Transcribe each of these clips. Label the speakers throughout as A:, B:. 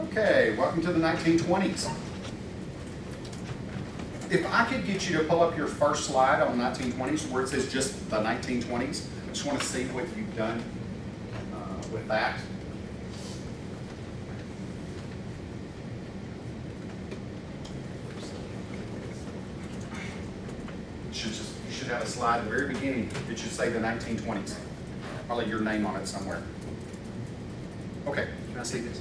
A: Okay, welcome to the 1920s. If I could get you to pull up your first slide on the 1920s where it says just the 1920s, I just want to see what you've done with that. You should have a slide at the very beginning that should say the 1920s. Probably your name on it somewhere. Okay, can I see this?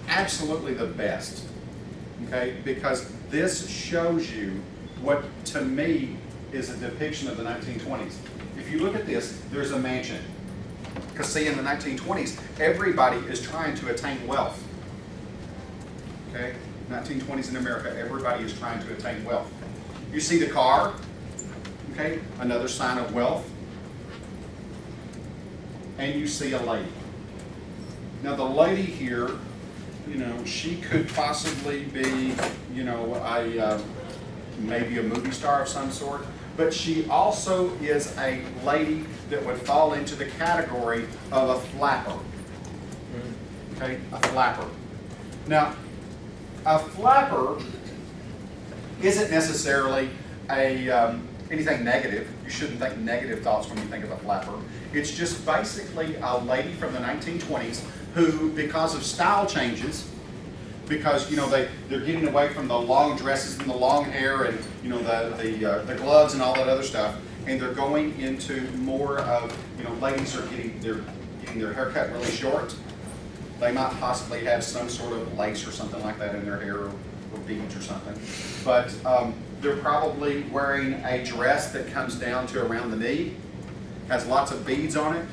A: Absolutely the best, okay? Because this shows you what, to me, is a depiction of the 1920s. If you look at this, there's a mansion. Because see, in the 1920s, everybody is trying to attain wealth. Okay? 1920s in America, everybody is trying to attain wealth. You see the car, okay? Another sign of wealth. And you see a lady. Now the lady here, you know, she could possibly be, you know, maybe a movie star of some sort, but she also is a lady that would fall into the category of a flapper. Okay, a flapper. Now, a flapper isn't necessarily anything negative. You shouldn't think negative thoughts when you think of a flapper. It's just basically a lady from the 1920s who, because of style changes, because you know they're getting away from the long dresses and the long hair and you know the gloves and all that other stuff, and they're going into more of, you know, ladies are getting their hair cut really short. They might possibly have some sort of lace or something like that in their hair, or beads or something, but they're probably wearing a dress that comes down to around the knee, has lots of beads on it.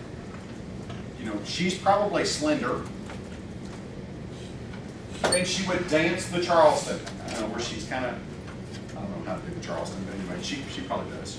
A: You know, she's probably slender, and she would dance the Charleston, where she's kind of, I don't know how to do the Charleston, but anyway, she probably does.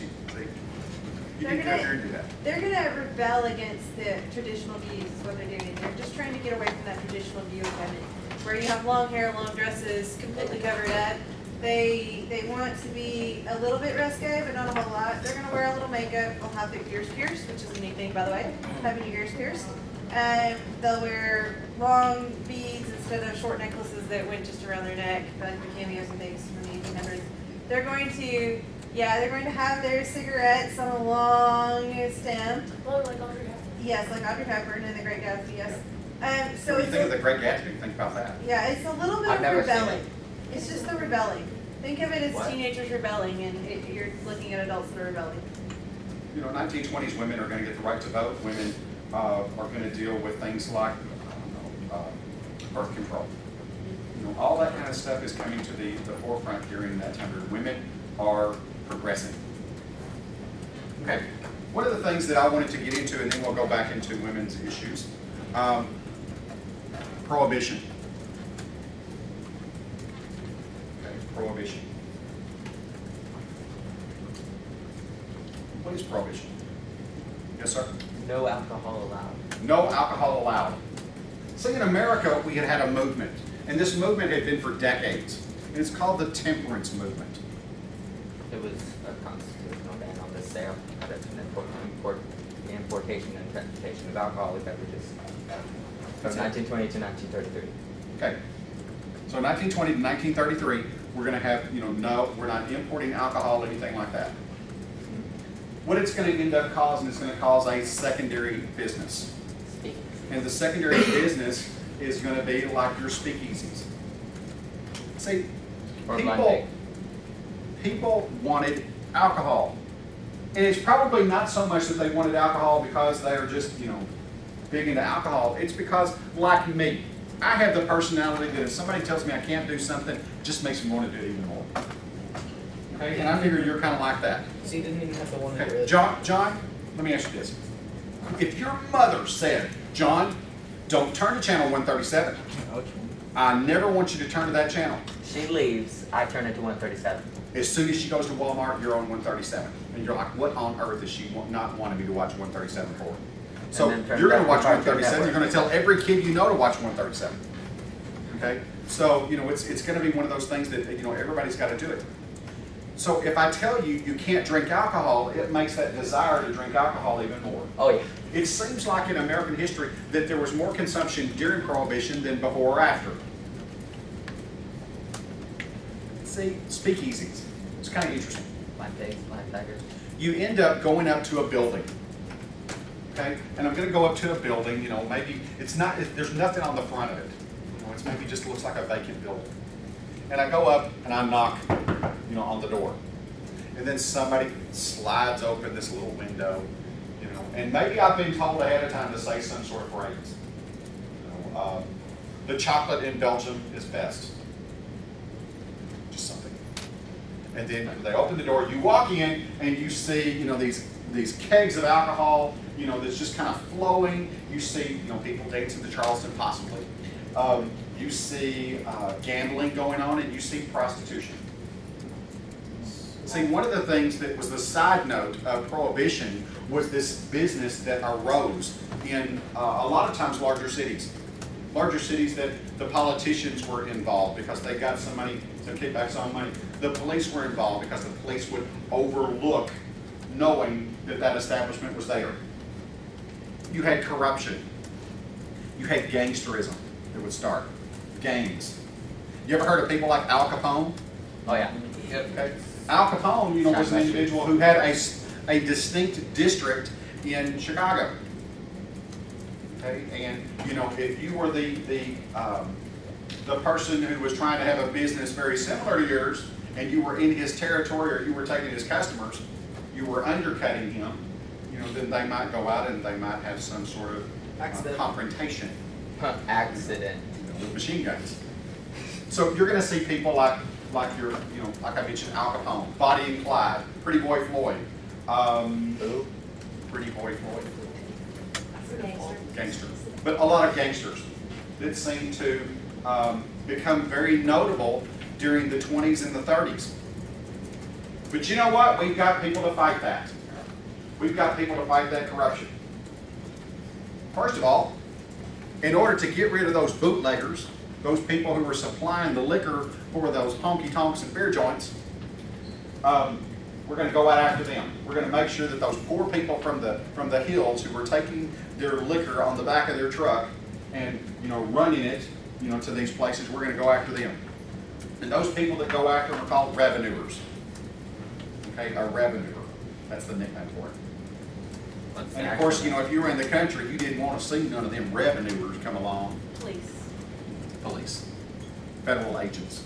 A: You can go here and do that.
B: They're going to rebel against the traditional views is what they're doing. They're just trying to get away from that traditional view of women, where you have long hair, long dresses, completely covered up. They want to be a little bit risque, but not a whole lot. They're going to wear a little makeup. They'll have their ears pierced, which is a neat thing, by the way, having your ears pierced. They'll wear long beads instead of short necklaces that went just around their neck, like the cameos and things from the 1800s. They're going to have their cigarettes on a long stem.
C: Oh, like Audrey Hepburn.
B: Yes, like Audrey Hepburn in The Great Gatsby, yes. So
A: when you think of The Great Gatsby, think about that.
B: Yeah, it's a little bit
D: I've
B: of
D: never seen
B: rebelling.
D: it.
B: It's just the rebelling. Think of it as
D: What?
B: teenagers rebelling, and you're looking at adults that are rebelling.
A: You know, 1920s women are going to get the right to vote. Women are going to deal with things like, birth control. You know, all that kind of stuff is coming to the forefront during that time period. Women are progressing. Okay, one of the things that I wanted to get into, and then we'll go back into women's issues, prohibition. Okay, prohibition. What is prohibition? Yes, sir?
D: No alcohol allowed.
A: No alcohol allowed. See, in America, we had had a movement, and this movement had been for decades, and it's called the temperance movement.
D: It was a constitutional ban on the sale, importation and transportation of alcoholic beverages from 1920 to 1933.
A: Okay. So 1920 to 1933, we're going to have, you know, no, we're not importing alcohol, anything like that. What it's going to end up causing is going to cause a secondary business. And the secondary business is going to be like your speakeasies. See, people wanted alcohol. And it's probably not so much that they wanted alcohol because they are just, you know, big into alcohol. It's because, like me, I have the personality that if somebody tells me I can't do something, it just makes me want to do it even more. Okay, and I figure you're kind of like that.
C: So you didn't even have to want to
A: Okay. John, let me ask you this. If your mother said, John, don't turn to channel 137. I never want you to turn to that channel.
D: She leaves, I turn it to 137.
A: As soon as she goes to Walmart, you're on 137. And you're like, what on earth is she not wanting me to watch 137 for? So you're going to watch 137. You're going to tell every kid you know to watch 137. Okay? So, you know, it's going to be one of those things that, you know, everybody's got to do it. So if I tell you you can't drink alcohol, it makes that desire to drink alcohol even more.
D: Oh yeah.
A: It seems like in American history that there was more consumption during Prohibition than before or after. See, speakeasies. It's kind of interesting.
D: Linebackers.
A: You end up going up to a building. Okay? And I'm going to go up to a building, you know, maybe it's not, there's nothing on the front of it. You know, it's maybe just looks like a vacant building. And I go up and I knock, you know, on the door. And then somebody slides open this little window, you know, and maybe I've been told ahead of time to say some sort of phrase. You know, the chocolate in Belgium is best. Just something. And then they open the door, you walk in and you see, you know, these kegs of alcohol, you know, that's just kind of flowing. You see, you know, people dancing to Charleston possibly. You see gambling going on, and you see prostitution. See, one of the things that was the side note of Prohibition was this business that arose in a lot of times larger cities. Larger cities that the politicians were involved because they got some money, some kickbacks on money. The police were involved because the police would overlook knowing that that establishment was there. You had corruption. You had gangsterism that would start. Gangs. You ever heard of people like Al Capone?
D: Oh yeah.
A: Okay. Al Capone, you know, was an individual who had a distinct district in Chicago. Okay, and you know, if you were the person who was trying to have a business very similar to yours, and you were in his territory or you were taking his customers, you were undercutting him. You know, then they might go out and they might have some sort of confrontation.
D: Accident.
A: With machine guns. So you're going to see people like your, you know, like I mentioned, Al Capone, Bonnie and Clyde, Pretty Boy Floyd.
D: Who?
A: Pretty Boy Floyd. Gangster. But a lot of gangsters that seem to become very notable during the 20s and the 30s. But you know what? We've got people to fight that. We've got people to fight that corruption. First of all, in order to get rid of those bootleggers, those people who were supplying the liquor for those honky-tonks and beer joints, we're going to go out after them. We're going to make sure that those poor people from the hills who were taking their liquor on the back of their truck and, you know, running it, you know, to these places, we're going to go after them. And those people that go after them are called revenuers. Okay, a revenuer. That's the nickname for it. And of course, you know, if you were in the country, you didn't want to see none of them revenuers come along. Police. Federal agents.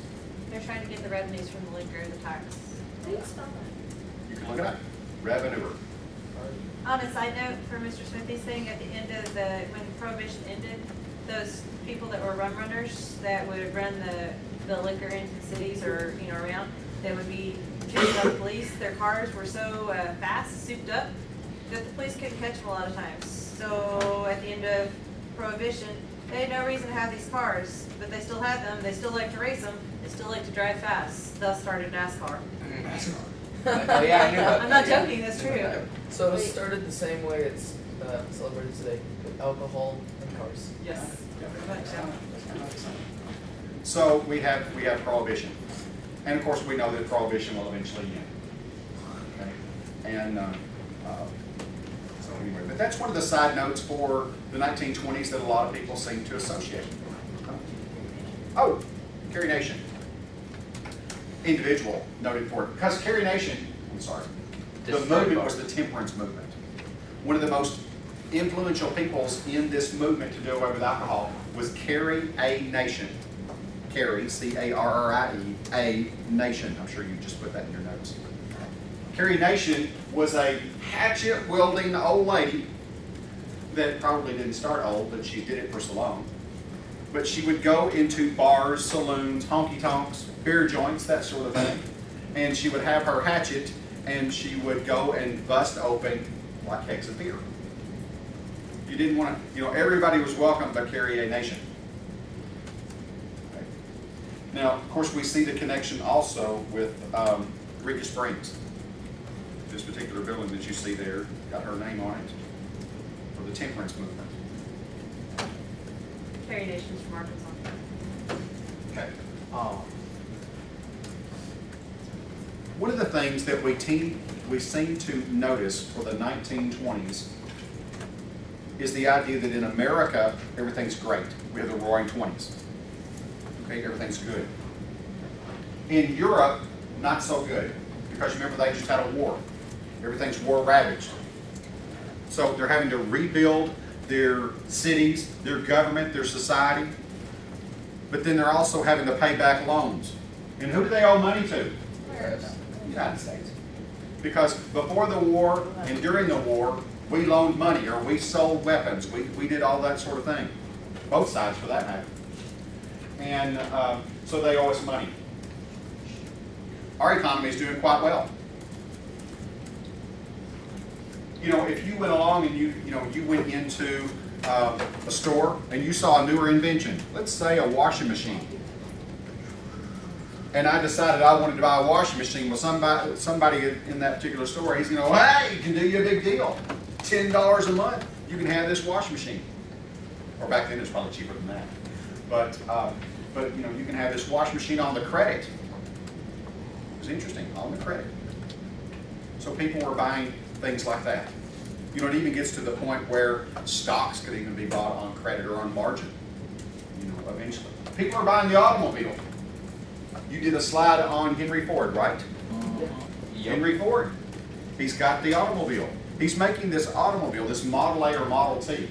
B: They're trying to get the revenues from the liquor, the tax.
A: You can look it up. Revenuer.
B: On a side note, for Mr. Smithy's thing, at the end of when Prohibition ended, those people that were rum runners that would run the liquor into the cities or, you know, around, that would be chased by the police. Their cars were so fast, souped up, that the police couldn't catch them a lot of times. So at the end of Prohibition, they had no reason to have these cars, but they still had them. They still like to race them. They still like to drive fast. Thus started NASCAR.
D: Oh yeah, I knew about
B: I'm
D: that.
B: not joking. That's true.
C: So it started the same way it's celebrated today, with alcohol and cars.
B: Yes.
A: So we have Prohibition, and of course we know that Prohibition will eventually end. Okay, and so anyway, but that's one of the side notes for the 1920s that a lot of people seem to associate. Oh, Carrie Nation. Individual noted for it. Because Carrie Nation, I'm sorry, the movement was the temperance movement. One of the most influential peoples in this movement to do away with alcohol was Carrie A. Nation. Carrie, C-A-R-R-I-E, A. Nation. I'm sure you just put that in your notes. Carrie Nation was a hatchet-wielding old lady that probably didn't start old, but she did it for so long. But she would go into bars, saloons, honky-tonks, beer joints, that sort of thing. And she would have her hatchet, and she would go and bust open like kegs of beer. You didn't want to, you know, everybody was welcome but Carrie A. Nation. Okay. Now, of course, we see the connection also with Rita Springs. This particular building that you see there got her name on it for the temperance movement.
B: Carrie Nation's from Arkansas.
A: Okay. One of the things that we seem to notice for the 1920s is the idea that in America, everything's great. We have the roaring 20s. Okay, everything's good. In Europe, not so good, because remember they just had a war. Everything's war ravaged. So they're having to rebuild their cities, their government, their society, but then they're also having to pay back loans. And who do they owe money to? The United States. Because before the war and during the war, we loaned money or we sold weapons. We did all that sort of thing. Both sides for that matter. And so they owe us money. Our economy is doing quite well. You know, if you went along and you went into a store and you saw a newer invention, let's say a washing machine, and I decided I wanted to buy a washing machine, well, somebody in that particular store, he's going to go, hey, you can do you a big deal. $10 a month, you can have this washing machine. Or back then it was probably cheaper than that. But you know, you can have this washing machine on the credit. It was interesting, on the credit. So people were buying things like that. You know, it even gets to the point where stocks could even be bought on credit or on margin. You know, eventually. People are buying the automobile. You did a slide on Henry Ford, right?
D: Yep.
A: Henry Ford. He's got the automobile. He's making this automobile, this Model A or Model T,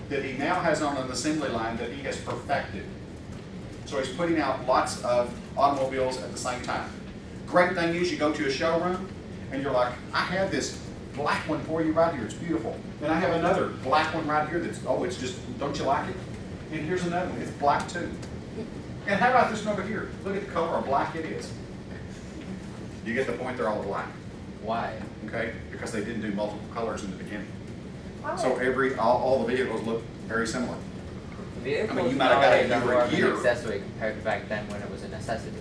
A: that he now has on an assembly line that he has perfected. So he's putting out lots of automobiles at the same time. Great thing is you go to a showroom and you're like, I have this black one for you right here, it's beautiful. And I have another black one right here that's, oh, it's just, don't you like it? And here's another one, it's black too. And how about this one over here? Look at the color of black it is. You get the point, they're all black.
D: Why?
A: Okay? Because they didn't do multiple colors in the beginning.
B: Oh.
A: So all the vehicles look very similar.
D: Vehicles
A: I mean, you might have got it
D: nowadays are
A: year
D: more
A: a
D: of an
A: year.
D: accessory compared to back then when it was a necessity.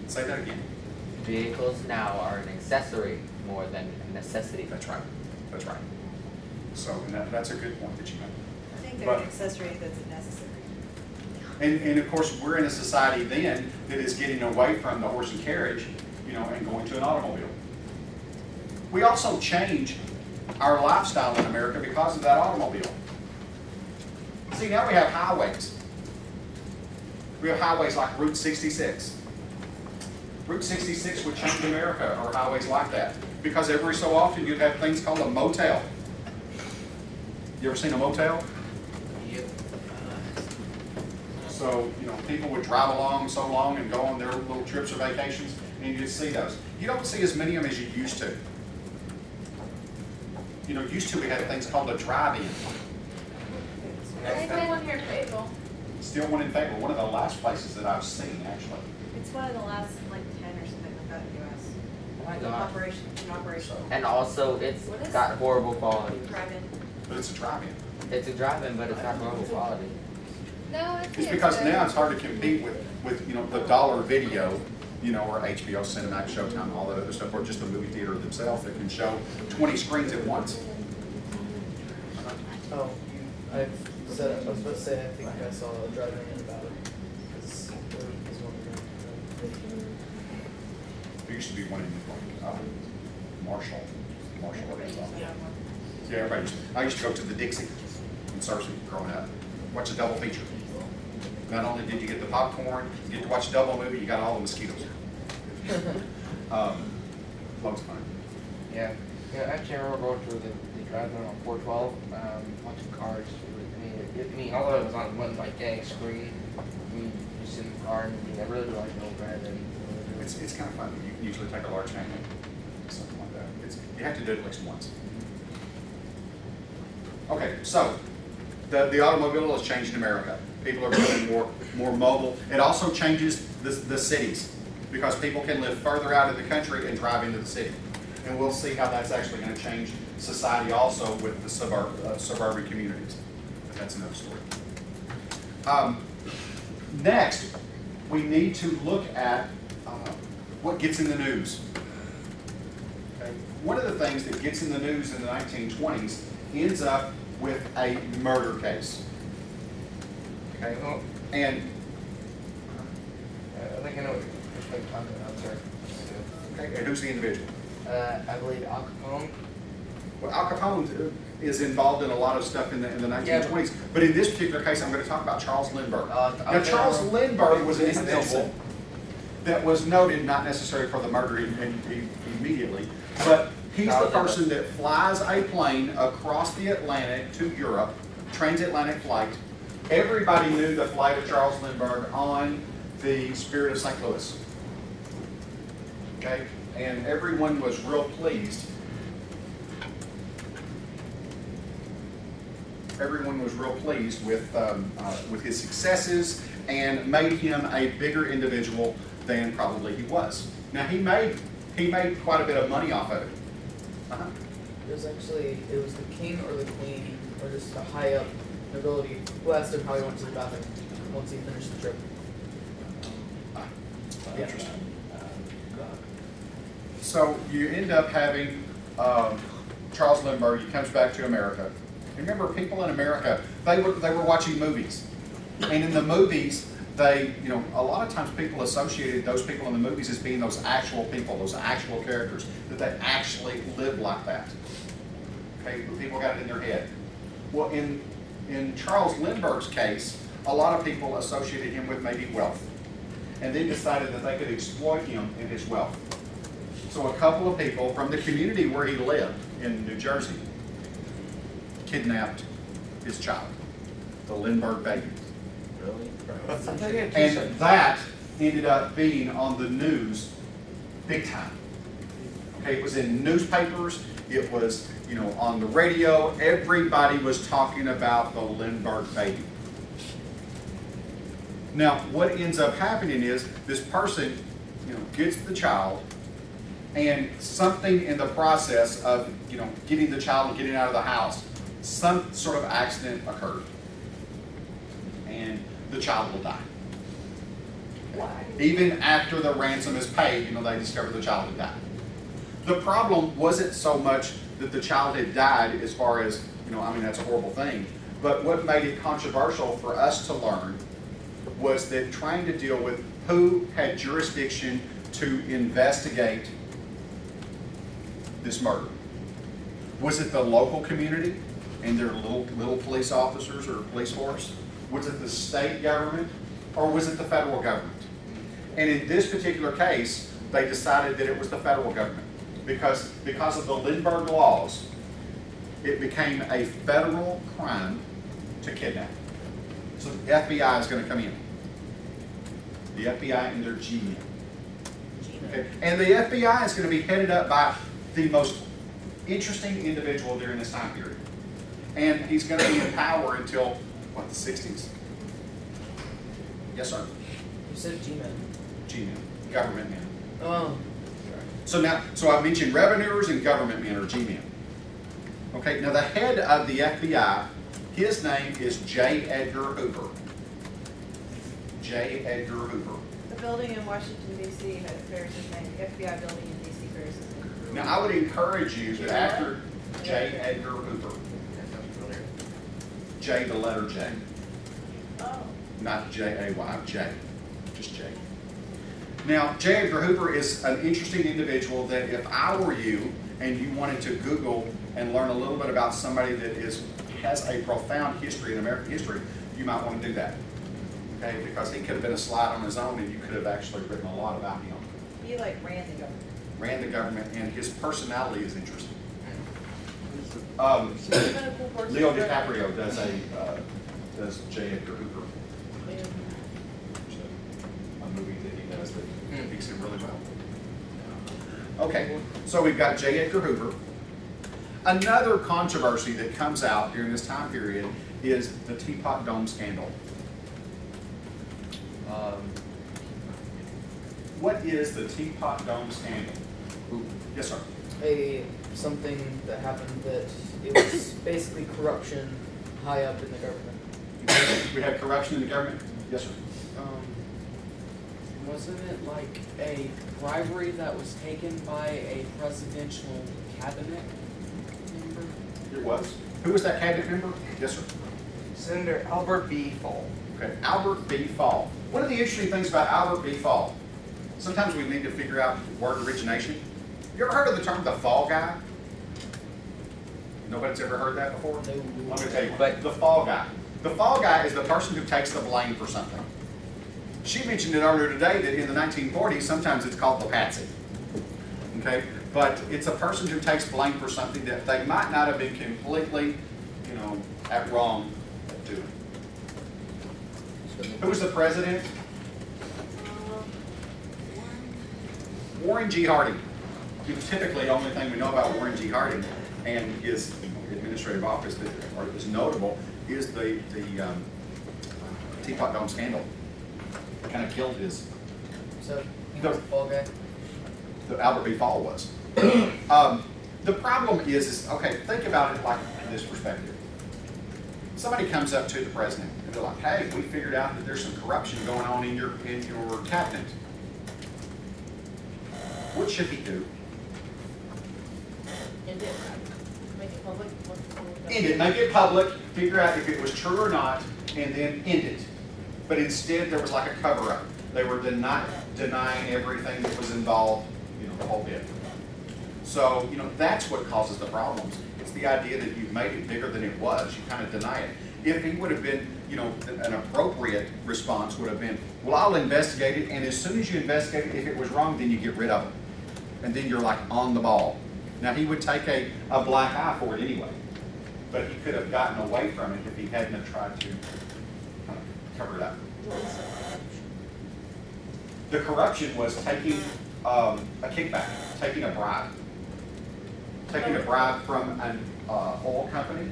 A: Say that again.
D: Vehicles now are an accessory more than a necessity.
A: That's right. That's right. So and that's a good point that you made.
B: I think they're
A: But-
B: an accessory that's a necessary.
A: And of course, we're in a society then that is getting away from the horse and carriage, you know, and going to an automobile. We also change our lifestyle in America because of that automobile. See, now we have highways. We have highways like Route 66. Route 66 would change America, or highways like that, because every so often you'd have things called a motel. You ever seen a motel?
C: Yep.
A: So, you know, people would drive along so long and go on their little trips or vacations, and you'd see those. You don't see as many of them as you used to. You know, used to we had things called a drive-in.
B: There's still one here in Fayetteville.
A: Still one in Fayetteville, one of the last places that I've seen, actually.
B: It's one of the last like 10 or something like that in the US.
D: Oh my
B: In
D: god.
B: operation, in operation.
D: And also, it's
B: What is
D: got horrible quality.
B: Drive-in.
A: But it's a drive-in.
D: It's a drive-in, but it's got horrible quality.
B: No,
A: It's because now it's hard to compete with you know, the dollar video, you know, or HBO, Cinemax, Showtime, all that other stuff, or just the movie theater themselves that can show 20 screens at once.
C: Oh, I was about to say, I think I saw a drive-in about it. 'Cause there was one there.
A: There used to be one in Marshall, Arkansas. Yeah, everybody I used to go to the Dixie in Searcy growing up. Watch a double feature. Not only did you get the popcorn, you get to watch a double movie, you got all the mosquitoes. Loads of fun.
E: Yeah, actually I remember going through the drive-in on 412, watching cars. I mean, although it was on one gigantic screen, you sit in the car and I really like no drive-in.
A: It's kind of fun. You usually take a large family, something like that. You have to do it at least once. Okay, so the automobile has changed in America. People are becoming more mobile. It also changes the cities because people can live further out of the country and drive into the city. And we'll see how that's actually going to change society also with the suburban communities. But that's another story. Next, we need to look at what gets in the news. Okay. One of the things that gets in the news in the 1920s ends up with a murder case. Okay,
E: Well,
A: and
E: I think I know what you're talking about, sir.
A: okay, and who's the individual?
E: I believe Al Capone.
A: Well, Al Capone, is involved in a lot of stuff in the 1920s. But in this particular case, I'm going to talk about Charles Lindbergh. Now, Charles Lindbergh was an individual that was noted, not necessarily for the murder immediately, but he's the person that flies a plane across the Atlantic to Europe, transatlantic flight. Everybody knew the flight of Charles Lindbergh on the Spirit of St. Louis. Okay? And everyone was real pleased. Everyone was real pleased with his successes and made him a bigger individual than probably he was. Now he made quite a bit of money off of it.
C: It was the king or the queen or just a high up nobility who asked him how he went to the bathroom once he finished the trip.
A: Interesting. So you end up having Charles Lindbergh. He comes back to America. Remember, people in America, they were watching movies, and in the movies, a lot of times people associated those people in the movies as being those actual people, those actual characters, that they actually lived like that. Okay, people got it in their head. Well, in Charles Lindbergh's case, a lot of people associated him with maybe wealth, and they decided that they could exploit him in his wealth. So a couple of people from the community where he lived in New Jersey kidnapped his child, the Lindbergh baby.
D: Really?
A: And that ended up being on the news big time. Okay, it was in newspapers, it was, on the radio, everybody was talking about the Lindbergh baby. Now, what ends up happening is this person, gets the child, and something in the process of, getting the child and getting out of the house, some sort of accident occurred, and the child will die. Even after the ransom is paid, they discover the child had died. The problem wasn't so much that the child had died as far as, that's a horrible thing, but what made it controversial for us to learn was that trying to deal with who had jurisdiction to investigate this murder. Was it the local community and their little police officers or police force? Was it the state government, or was it the federal government? And in this particular case, they decided that it was the federal government because of the Lindbergh laws, it became a federal crime to kidnap. So the FBI is going to come in. The FBI and their G-men. Okay? And the FBI is going to be headed up by the most interesting individual during this time period. And he's going to be in power until, the 60s? Yes, sir?
C: You said G-men.
A: G-men, government men.
C: Oh.
A: So I mentioned revenuers and government men, or G-men. Okay, now the head of the FBI, his name is J. Edgar Hoover. J. Edgar Hoover.
B: The building in Washington, D.C. bears his name. The FBI building in D.C. bears his name.
A: Now I would encourage you that after J. Edgar Hoover, J, the letter J.
B: Oh.
A: Not J-A-Y, J. Just J. Now, J. Edgar Hoover is an interesting individual that if I were you and you wanted to Google and learn a little bit about somebody that has a profound history in American history, you might want to do that. Okay, because he could have been a slide on his own and you could have actually written a lot about him.
B: He ran the government.
A: Ran the government, and his personality is interesting. Leo DiCaprio does J. Edgar Hoover. A movie that he does that depicts him really well. Okay, so we've got J. Edgar Hoover. Another controversy that comes out during this time period is the Teapot Dome scandal. What is the Teapot Dome scandal? Yes, sir.
C: Something that happened that it was basically corruption high up in the government.
A: We had corruption in the government? Yes, sir.
F: Wasn't it like a bribery that was taken by a presidential cabinet member?
A: It was. Who was that cabinet member? Yes, sir.
E: Senator Albert B. Fall.
A: Okay, Albert B. Fall. One of the interesting things about Albert B. Fall, sometimes we need to figure out word origination. You ever heard of the term the fall guy? Nobody's ever heard that before?
C: No.
A: Let me tell you,
D: But-
A: the fall guy. The fall guy is the person who takes the blame for something. She mentioned it earlier today that in the 1940s, sometimes it's called the patsy. Okay? But it's a person who takes blame for something that they might not have been completely, at wrong at doing. Who was the president? Warren G. Harding. Typically, the only thing we know about Warren G. Harding and his administrative office that is notable is the Teapot Dome scandal. Kind of killed his.
C: So, he was the fall guy?
A: The Albert B. Fall was. The problem is, okay, think about it like this perspective. Somebody comes up to the president and they're like, hey, we figured out that there's some corruption going on in your cabinet. What should he do?
G: End it, make it public.
A: End it, make it public, figure out if it was true or not, and then end it. But instead, there was like a cover-up. They were denying everything that was involved, the whole bit. So, that's what causes the problems. It's the idea that you've made it bigger than it was. You kind of deny it. If he would have been, an appropriate response would have been, well, I'll investigate it, and as soon as you investigate it, if it was wrong, then you get rid of it. And then you're like on the ball. Now, he would take a black eye for it anyway. But he could have gotten away from it if he hadn't have tried to cover it up. The corruption was taking a kickback, taking a bribe. Taking a bribe from an oil company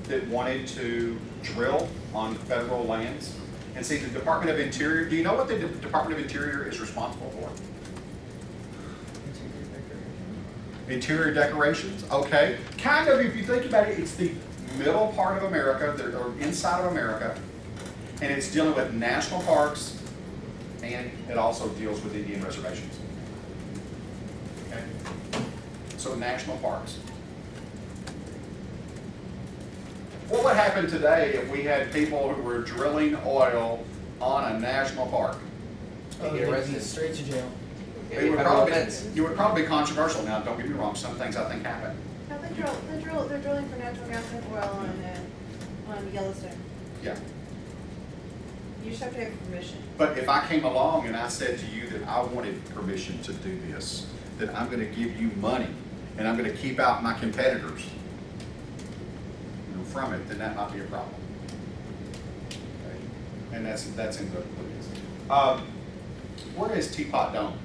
A: that wanted to drill on federal lands. And see, the Department of Interior, do you know what the Department of Interior is responsible for? Interior decorations, okay. Kind of, if you think about it, it's the middle part of America, or inside of America, and it's dealing with national parks, and it also deals with Indian reservations. Okay? So national parks. What would happen today if we had people who were drilling oil on a national park?
C: Oh,
E: get
C: they'd be
E: arrested.
C: straight to jail.
A: It would probably be controversial. Now, don't get me wrong, some things I think happen.
B: No, they're drilling for natural gas and oil on Yellowstone.
A: Yeah.
B: You just have to have permission.
A: But if I came along and I said to you that I wanted permission to do this, that I'm going to give you money and I'm going to keep out my competitors from it, then that might be a problem. Okay? And that's in the where is Teapot Dome?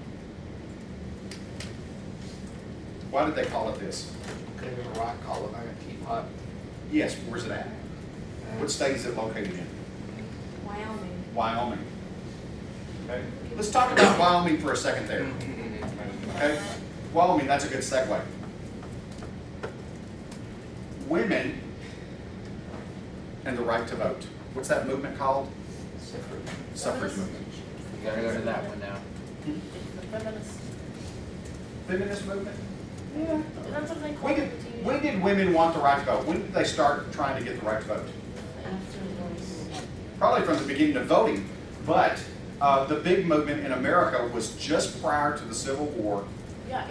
A: Why did they call it this?
E: Could have been a rock called like a teapot.
A: Yes, where's it at? What state is it located in?
B: Wyoming.
A: Wyoming. Okay. Let's talk about Wyoming for a second there. Okay. Wyoming, that's a good segue. Women and the right to vote. What's that movement called? Suffrage movement.
D: You gotta go to that one now.
G: The feminist,
A: Feminist movement?
G: yeah, that's what they call it.
A: When did women want the right to vote? When did they start trying to get the right to vote? Probably from the beginning of voting, but the big movement in America was just prior to the Civil War.
G: Yeah,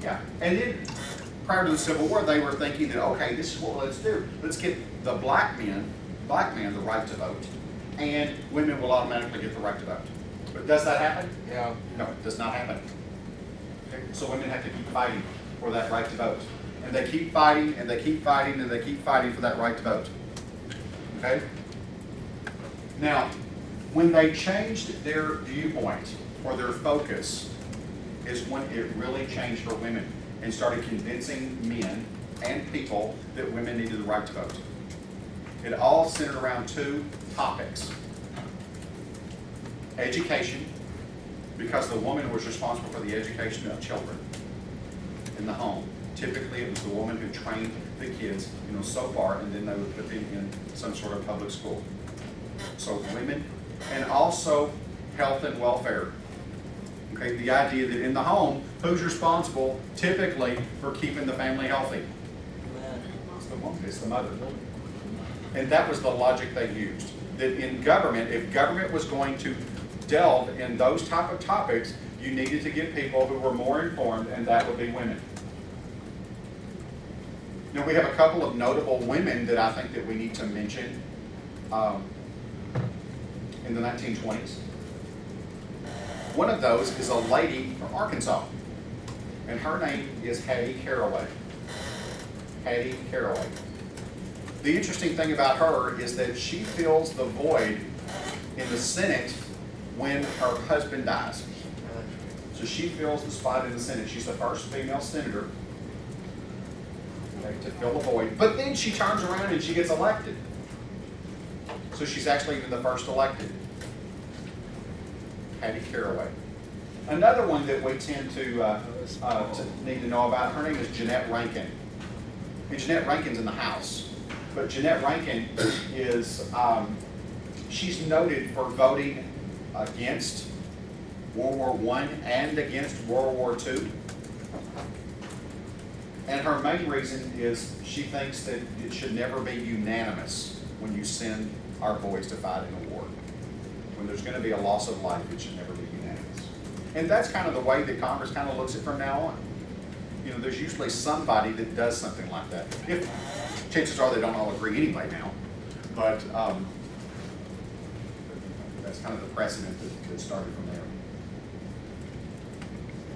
A: Yeah, and then prior to the Civil War, they were thinking that, okay, this is what let's do. Let's get the black man the right to vote, and women will automatically get the right to vote. But does that happen?
E: Yeah.
A: No, it does not happen. Okay? So women have to keep fighting for that right to vote. And they keep fighting, and they keep fighting, and they keep fighting for that right to vote. Okay? Now, when they changed their viewpoint or their focus is when it really changed for women and started convincing men and people that women needed the right to vote. It all centered around two topics. Education, because the woman was responsible for the education of children in the home. Typically, it was the woman who trained the kids, so far, and then they would put them in some sort of public school. So women, and also health and welfare. Okay, the idea that in the home, who's responsible typically for keeping the family healthy? It's the woman, it's the mother. And that was the logic they used. That in government, if government was going to delve in those type of topics, you needed to get people who were more informed, and that would be women. Now, we have a couple of notable women that I think that we need to mention in the 1920s. One of those is a lady from Arkansas, and her name is Hattie Caraway. Hattie Caraway. The interesting thing about her is that she fills the void in the Senate when her husband dies. So she fills the spot in the Senate. She's the first female senator, okay, to fill the void. But then she turns around and she gets elected. So she's actually even the first elected. Hattie Caraway. Another one that we tend to need to know about, her name is Jeannette Rankin. And Jeannette Rankin's in the House. But Jeannette Rankin is, she's noted for voting against World War I and against World War II. And her main reason is she thinks that it should never be unanimous when you send our boys to fight in a war. When there's going to be a loss of life, it should never be unanimous. And that's kind of the way that Congress kind of looks at it from now on. You know, there's usually somebody that does something like that. If chances are they don't all agree anyway now, but that's kind of the precedent that started from there.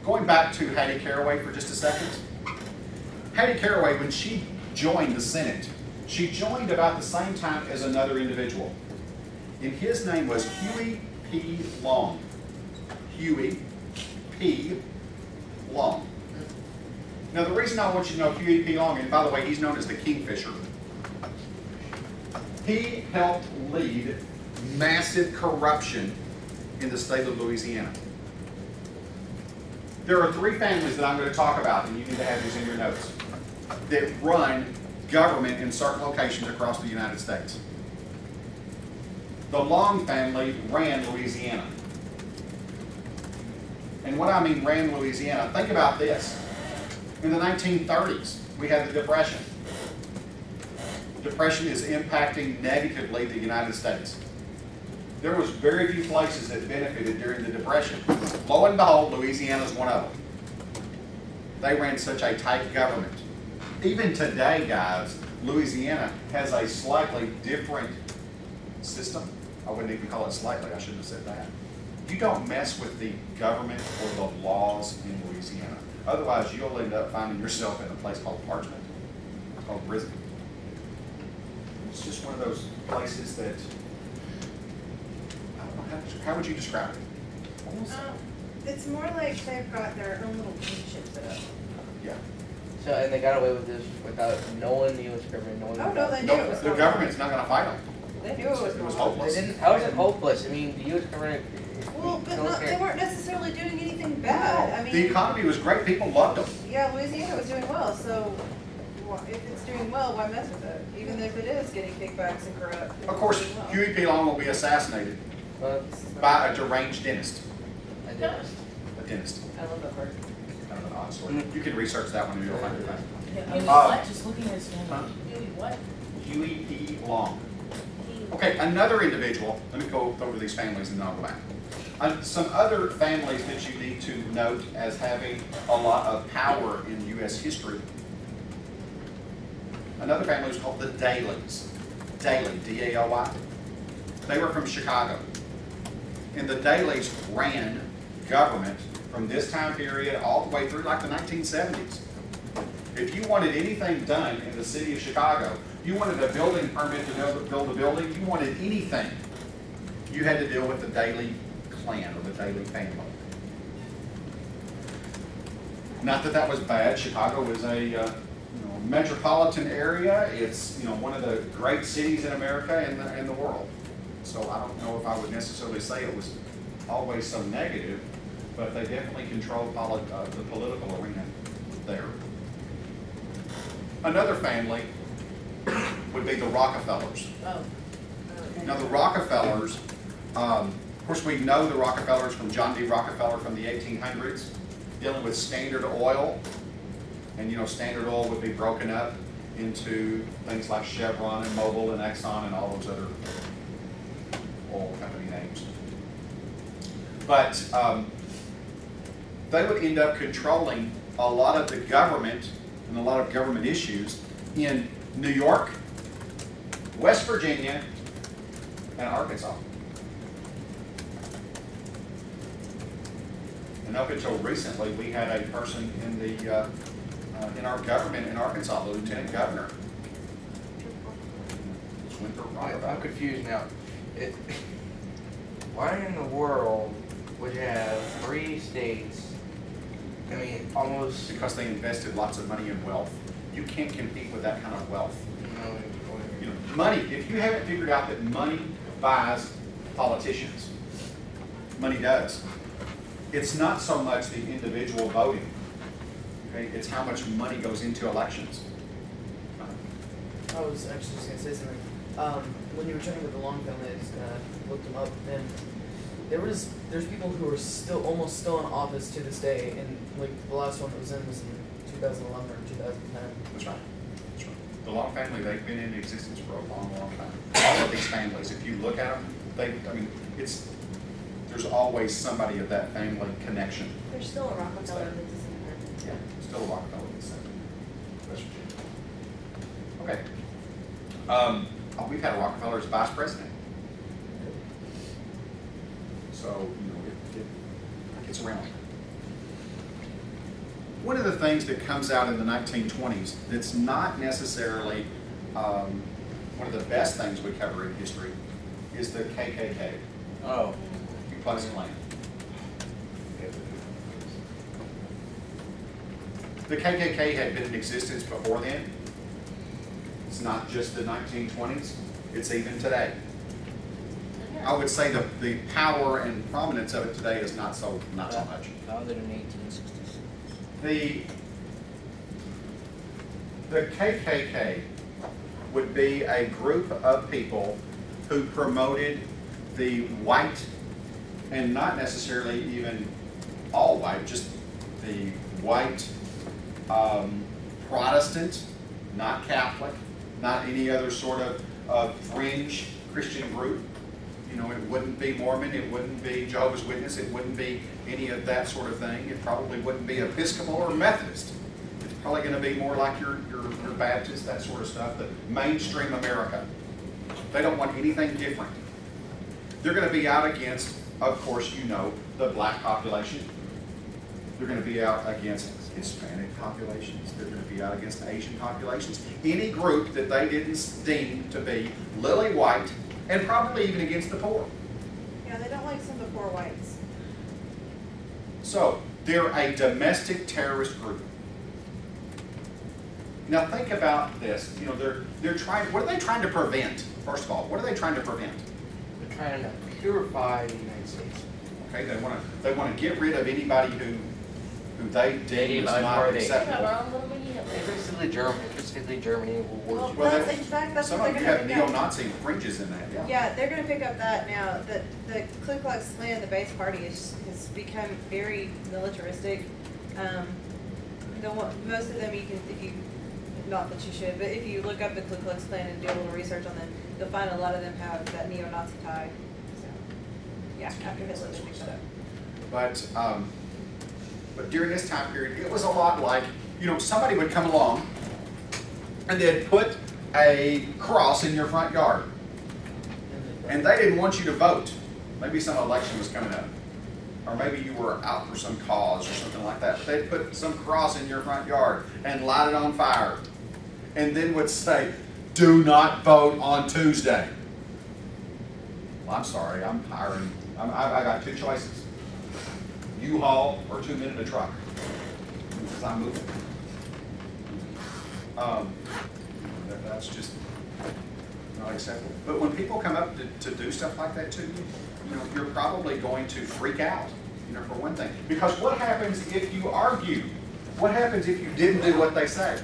A: Going back to Hattie Caraway for just a second. Hattie Caraway, when she joined the Senate, she joined about the same time as another individual. And his name was Huey P. Long. Huey P. Long. Now, the reason I want you to know Huey P. Long, and by the way, he's known as the Kingfisher, he helped lead massive corruption in the state of Louisiana. There are three families that I'm going to talk about, and you need to have these in your notes, that run government in certain locations across the United States. The Long family ran Louisiana. And what I mean ran Louisiana, think about this. In the 1930s, we had the Depression. Depression is impacting negatively the United States. There was very few places that benefited during the Depression. Lo and behold, Louisiana is one of them. They ran such a tight government. Even today, guys, Louisiana has a slightly different system. I wouldn't even call it slightly, I shouldn't have said that. You don't mess with the government or the laws in Louisiana. Otherwise, you'll end up finding yourself in a place called Parchment. It's called prison. It's just one of those places that, I don't know, how would you describe it?
B: It's more like they've got their own little kingship set up.
A: Yeah.
E: So, and they got away with this without knowing the U.S. government, knowing.
B: Oh, no, they knew
A: No,
B: it was
A: the
B: going
A: government's
B: on.
A: not going to fight them.
B: They knew it was
A: It was
B: going on.
A: hopeless.
E: They didn't. How is it hopeless? I mean, the U.S. government.
B: Well, but
E: don't
B: they
E: care.
B: weren't necessarily doing anything bad. I mean,
A: The economy was great. People loved them.
B: yeah, Louisiana was doing well, so if it's doing well, why mess with it? Even if it is getting kickbacks and corrupt.
A: Of course,
B: it's doing well.
A: Huey P. Long will be assassinated by a deranged dentist.
E: I did.
A: A dentist.
G: I love that part.
A: Kind of an odd story. You can research that one and you'll find it fast.
G: Huey
A: Uh,
G: what? Just looking at his family.
A: huh?
G: Huey what?
A: Huey P. Long. Okay, another individual, let me go over these families and then I'll go back. Some other families that you need to note as having a lot of power in U.S. history. Another family was called the Dailys. Daily, D-A-L-Y. They were from Chicago. And the Dailys ran government from this time period all the way through like the 1970s. If you wanted anything done in the city of Chicago, you wanted a building permit to build a building, you wanted anything, you had to deal with the Daily clan or the Daily family. Not that that was bad. Chicago is a metropolitan area. It's one of the great cities in America and the world. So I don't know if I would necessarily say it was always so negative, but they definitely controlled the political arena there. Another family would be the Rockefellers.
G: Oh.
A: Now the Rockefellers, of course we know the Rockefellers from John D. Rockefeller from the 1800s, dealing with Standard Oil. And Standard Oil would be broken up into things like Chevron and Mobil and Exxon and all those other oil company names. But they would end up controlling a lot of the government and a lot of government issues in New York, West Virginia, and Arkansas. And up until recently, we had a person in the in our government in Arkansas, the lieutenant governor. Just went through right
E: I'm
A: about it.
E: confused now. Why in the world would you have 3 states, I mean, almost,
A: Because they invested lots of money in wealth. You can't compete with that kind of wealth. You know, money, if you haven't figured out that money buys politicians, money does. It's not so much the individual voting, okay? It's how much money goes into elections.
C: I was actually just gonna say something. When you were talking about the Long family, I just kinda looked them up, and there's people who are almost still in office to this day, and like the last one that was in 2011 or 2010.
A: That's right. That's right. The Long family, they've been in existence for a long, long time. All of these families, if you look at them, there's always somebody of that family connection.
G: There's still a Rockefeller that's in there.
A: Yeah, still a Rockefeller in the Senate. West Virginia. Okay. We've had a Rockefeller as vice president. So, you know, it gets around. One of the things that comes out in the 1920s that's not necessarily one of the best things we cover in history is the KKK.
F: Oh.
A: Ku Klux Klan. The KKK had been in existence before then. It's not just the 1920s, it's even today. I would say the power and prominence of it today is not so much.
F: Founded in 1866.
A: The KKK would be a group of people who promoted the white, and not necessarily even all white, just the white Protestant, not Catholic, not any other sort of fringe Christian group. You know, it wouldn't be Mormon, it wouldn't be Jehovah's Witness, it wouldn't be any of that sort of thing. It probably wouldn't be Episcopal or Methodist. It's probably going to be more like your Baptist, that sort of stuff, the mainstream America. They don't want anything different. They're going to be out against, of course, you know, the black population. They're going to be out against Hispanic populations. They're going to be out against Asian populations. Any group that they didn't deem to be lily white, and probably even against the poor.
B: Yeah, they don't like some of the poor whites.
A: So, they're a domestic terrorist group. Now think about this. You know, they're trying, what are they trying to prevent? First of all, what are they trying to prevent?
E: they're trying to purify the United States.
A: Okay, they want to get rid of anybody who they deem is not
D: unworthy.
G: We have
A: acceptable.
G: our own little mini
E: Specifically Germany, World War
B: Well,
E: II.
A: Well,
B: that's, in fact, that's
A: Some
B: what
A: of
B: they're
A: you have
B: gonna pick up.
A: neo-Nazi fringes in that, yeah.
B: Yeah, they're gonna pick up that now. The Ku Klux Klan, the base party, has become very militaristic. Most of them not that you should, but if you look up the Ku Klux Klan and do a little research on them, you'll find a lot of them have that neo-Nazi tie. So, yeah, after Hitler, they picked that up.
A: But during this time period, it was a lot like, you know, somebody would come along and they'd put a cross in your front yard. And they didn't want you to vote. Maybe some election was coming up. Or maybe you were out for some cause or something like that. They'd put some cross in your front yard and light it on fire. And then would say, do not vote on Tuesday. Well, I'm sorry, I'm hiring. I got two choices. U-Haul or 2 minute a truck. Because I'm moving. That's just not acceptable. But when people come up to do stuff like that to you, you know, you're probably going to freak out, you know, for one thing. Because what happens if you argue? What happens if you didn't do what they say?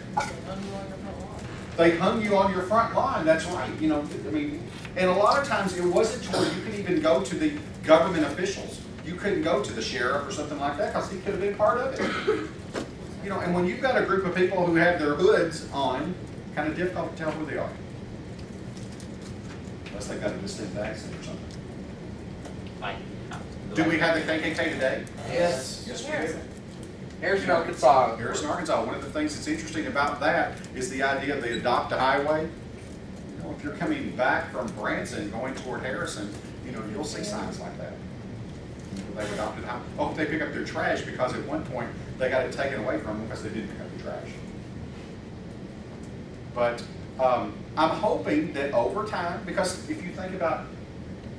A: They hung you on your front lawn, that's right. You know, I mean, and a lot of times it wasn't to where you could even go to the government officials. You couldn't go to the sheriff or something like that because he could have been part of it. You know, and when you've got a group of people who have their hoods on, kind of difficult to tell who they are. Unless they've got a distinct accent or something. Do we have the KKK today?
E: Yes.
A: Yes, we do.
E: Harrison, Arkansas.
A: Harrison, Arkansas. One of the things that's interesting about that is the idea of the adopt a highway. You know, if you're coming back from Branson going toward Harrison, you know, you'll see signs like that. They've adopted highway. Oh, they pick up their trash because at one point they got it taken away from them because they didn't pick up the trash. But I'm hoping that over time, because if you think about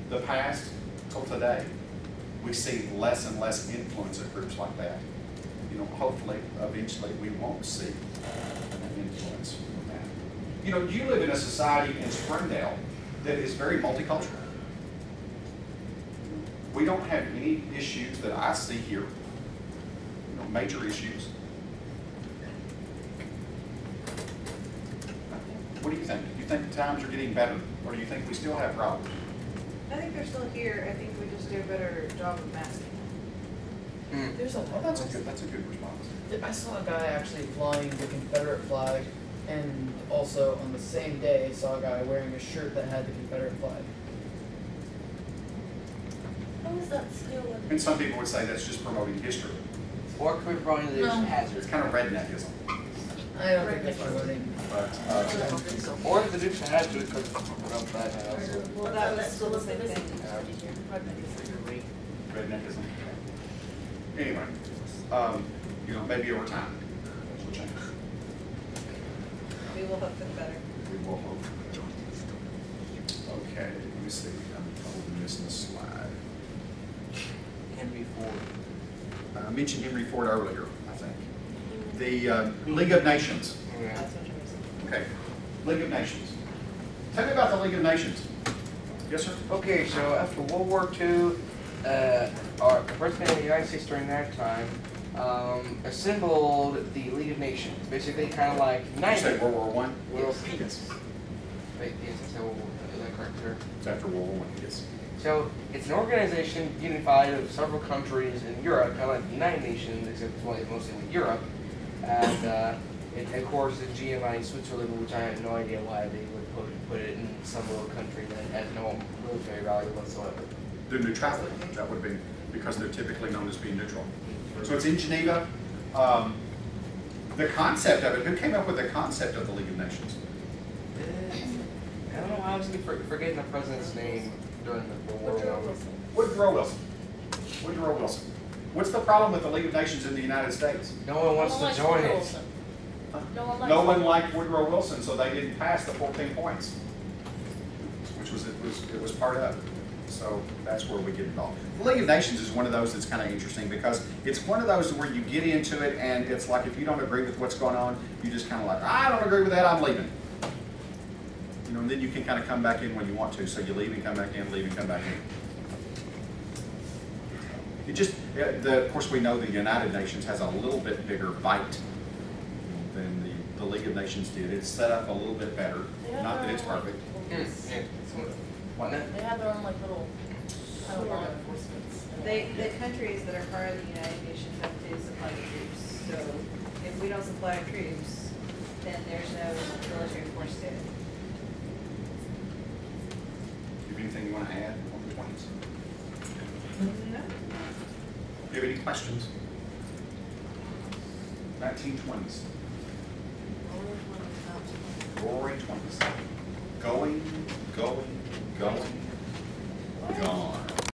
A: the past till today, we see less and less influence of groups like that. You know, hopefully, eventually, we won't see an influence from that. You know, you live in a society in Springdale that is very multicultural. We don't have any issues that I see here, you know, major issues. What do you think? Do you think the times are getting better, or do you think we still have problems?
B: I think they're still here. I think we just do a better job of masking.
C: There's a
A: Well, that's a good response.
C: I saw a guy actually flying the Confederate flag, and also on the same day saw a guy wearing a shirt that had the Confederate flag.
G: How is that still with?
A: And some people would say that's just promoting history.
E: Or could we probably do
G: No.
E: hazard?
A: It's kind of redneckism.
C: I don't think that's promoting.
A: But
E: Or if the Dukes of Hazzard could promote that also.
B: Well, that was still the same thing.
A: redneckism. Anyway, you know, maybe over time, things will change.
B: We will hope for the better.
A: We will hope. Okay, let me see. I'm missing a slide.
E: Henry Ford.
A: I mentioned Henry Ford earlier, I think. The League of Nations.
E: Yeah.
A: Okay, League of Nations. Tell me about the League of Nations. Yes, sir?
E: Okay, so after World War II, our President of the United States during that time assembled the League of Nations. Basically, kind of like
A: Did you say
E: United.
A: World War One?
E: World
A: Yes.
E: Peace. Wait, yes, I said World War. Is that correct, sir?
A: It's after World War One, yes.
E: So it's an organization unified of several countries in Europe, kind of like the United Nations, except it's mostly with Europe. And it headquarters in GMI, Switzerland, which I have no idea why they would put it in some little country that has no military value whatsoever.
A: The neutrality, that would be because they're typically known as being neutral. So it's in Geneva. The concept of it, who came up with the concept of the League of Nations?
E: I don't know why I was forgetting the president's name during the World War I.
A: Woodrow Wilson. Woodrow Wilson. What's the problem with the League of Nations in the United States?
E: No one wants to join it.
A: No one liked Woodrow Wilson, so they didn't pass the 14 points, which it was part of. So that's where we get involved. The League of Nations is one of those that's kind of interesting because it's one of those where you get into it and it's like if you don't agree with what's going on, you just kind of like, I don't agree with that, I'm leaving. You know, and then you can kind of come back in when you want to. So you leave and come back in, leave and come back in. It just, of course, we know the United Nations has a little bit bigger bite than the League of Nations did. It's set up a little bit better. Not that it's perfect.
E: Yeah. What now?
G: They have their own like little, I don't know, enforcements.
B: The countries that are part of the United Nations have to supply the troops. So if we don't supply troops, then there's no military force there.
A: Do you have anything you want to add on the 20s?
B: No.
A: Do you have any questions? 1920s. Roaring 20s. Going, going, going.